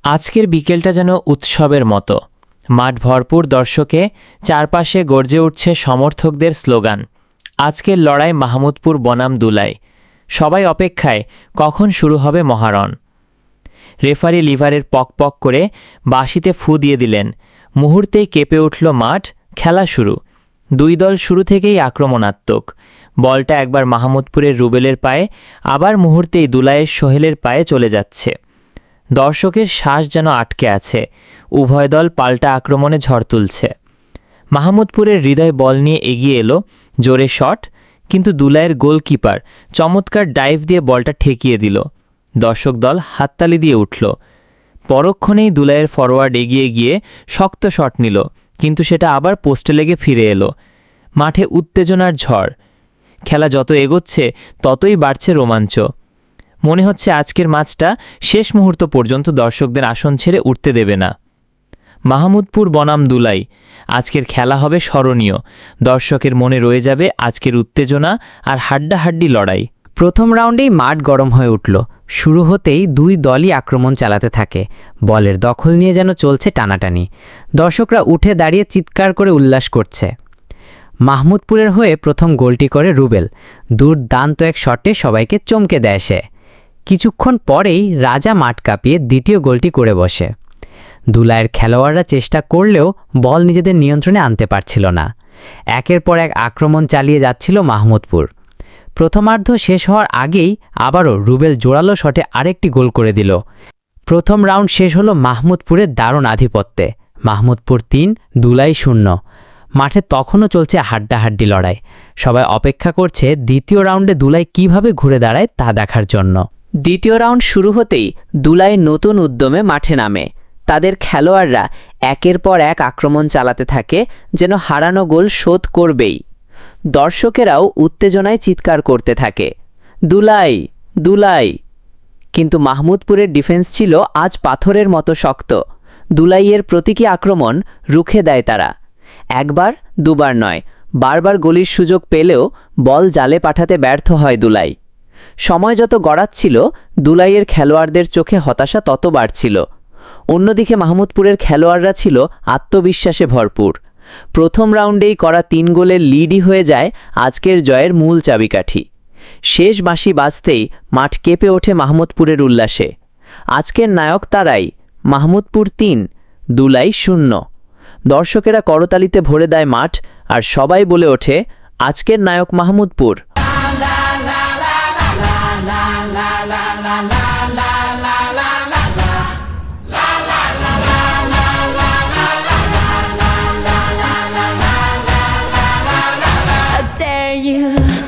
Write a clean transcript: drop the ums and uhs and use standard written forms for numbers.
আজকের বিকেলটা যেন উৎসবের মতো। মাঠ ভরপুর দর্শকে, চারপাশে গর্জে উঠছে সমর্থকদের স্লোগান। আজকের লড়াই মাহমুদপুর বনাম দুলাই। সবাই অপেক্ষায় কখন শুরু হবে মহারণ। রেফারি লিভারের পক পক করে বাঁশিতে ফু দিয়ে দিলেন। মুহূর্তেই কেঁপে উঠল মাঠ। খেলা শুরু। দুই দল শুরু থেকেই আক্রমণাত্মক। বলটা একবার মাহমুদপুরের রুবেলের পায়ে, আবার মুহূর্তেই দুলাইয়ের সোহেলের পায়ে চলে যাচ্ছে। দর্শকের শ্বাস যেন আটকে আছে। উভয় দল পাল্টা আক্রমণে ঝড় তুলছে। মাহমুদপুরের হৃদয় বল নিয়ে এগিয়ে এলো। জোরে শট, কিন্তু দুলাইয়ের গোলকিপার চমৎকার ডাইভ দিয়ে বলটা ঠেকিয়ে দিল। দর্শক দল হাততালি দিয়ে উঠল। পরক্ষণেই দুলাইয়ের ফরওয়ার্ড এগিয়ে গিয়ে শক্ত শট নিল, কিন্তু সেটা আবার পোস্টে লেগে ফিরে এলো। মাঠে উত্তেজনার ঝড়। খেলা যত এগোচ্ছে ততই বাড়ছে রোমাঞ্চ। মনে হচ্ছে আজকের ম্যাচটা শেষ মুহূর্ত পর্যন্ত দর্শকদের আসন ছেড়ে উঠতে দেবে না। মাহমুদপুর বনাম দুলাই। আজকের খেলা হবে স্মরণীয়। দর্শকের মনে রয়ে যাবে আজকের উত্তেজনা আর হাড্ডাহাড্ডি লড়াই। প্রথম রাউন্ডেই মাঠ গরম হয়ে উঠল। শুরু হতেই দুই দলই আক্রমণ চালাতে থাকে। বলের দখল নিয়ে যেন চলছে টানাটানি। দর্শকরা উঠে দাঁড়িয়ে চিৎকার করে উল্লাস করছে। মাহমুদপুরের হয়ে প্রথম গোলটি করে রুবেল। দুর্দান্ত এক শটে সবাইকে চমকে দেয় সে। কিছুক্ষণ পরেই রাজা মাঠ কাঁপিয়ে দ্বিতীয় গোলটি করে বসে। দুলাইয়ের খেলোয়াড়রা চেষ্টা করলেও বল নিজেদের নিয়ন্ত্রণে আনতে পারছিল না। একের পর এক আক্রমণ চালিয়ে যাচ্ছিল মাহমুদপুর। প্রথমার্ধ শেষ হওয়ার আগেই আবারও রুবেল জোরালো শটে আরেকটি গোল করে দিল। প্রথম রাউন্ড শেষ হলো মাহমুদপুরের দারুণ আধিপত্যে। মাহমুদপুর ৩, দুলাই ০। মাঠে তখনও চলছে হাড্ডাহাড্ডি লড়াই। সবাই অপেক্ষা করছে দ্বিতীয় রাউন্ডে দুলাই কিভাবে ঘুরে দাঁড়ায় তা দেখার জন্য। দ্বিতীয় রাউন্ড শুরু হতেই দুলাই নতুন উদ্যমে মাঠে নামে। তাদের খেলোয়াড়রা একের পর এক আক্রমণ চালাতে থাকে, যেন হারানো গোল শোধ করবেই। দর্শকেরাও উত্তেজনায় চিৎকার করতে থাকে, দুলাই দুলাই। কিন্তু মাহমুদপুরের ডিফেন্স ছিল আজ পাথরের মতো শক্ত। দুলাইয়ের প্রতীকী আক্রমণ রুখে দেয় তারা। একবার দুবার নয়, বারবার গোলের সুযোগ পেলেও বল জালে পাঠাতে ব্যর্থ হয় দুলাই। সময় যত গড়াচ্ছিল, দুলাইয়ের খেলোয়াড়দের চোখে হতাশা তত বাড়ছিল। অন্যদিকে মাহমুদপুরের খেলোয়াড়রা ছিল আত্মবিশ্বাসে ভরপুর। প্রথম রাউন্ডেই করা ৩ গোলের লিডই হয়ে যায় আজকের জয়ের মূল চাবিকাঠি। শেষ বাঁশি বাজতেই মাঠ কেঁপে ওঠে মাহমুদপুরের উল্লাসে। আজকের নায়ক তারাই। মাহমুদপুর ৩, দুলাই ০। দর্শকেরা করতালিতে ভরে দেয় মাঠ, আর সবাই বলে ওঠে, আজকের নায়ক মাহমুদপুর। I dare you.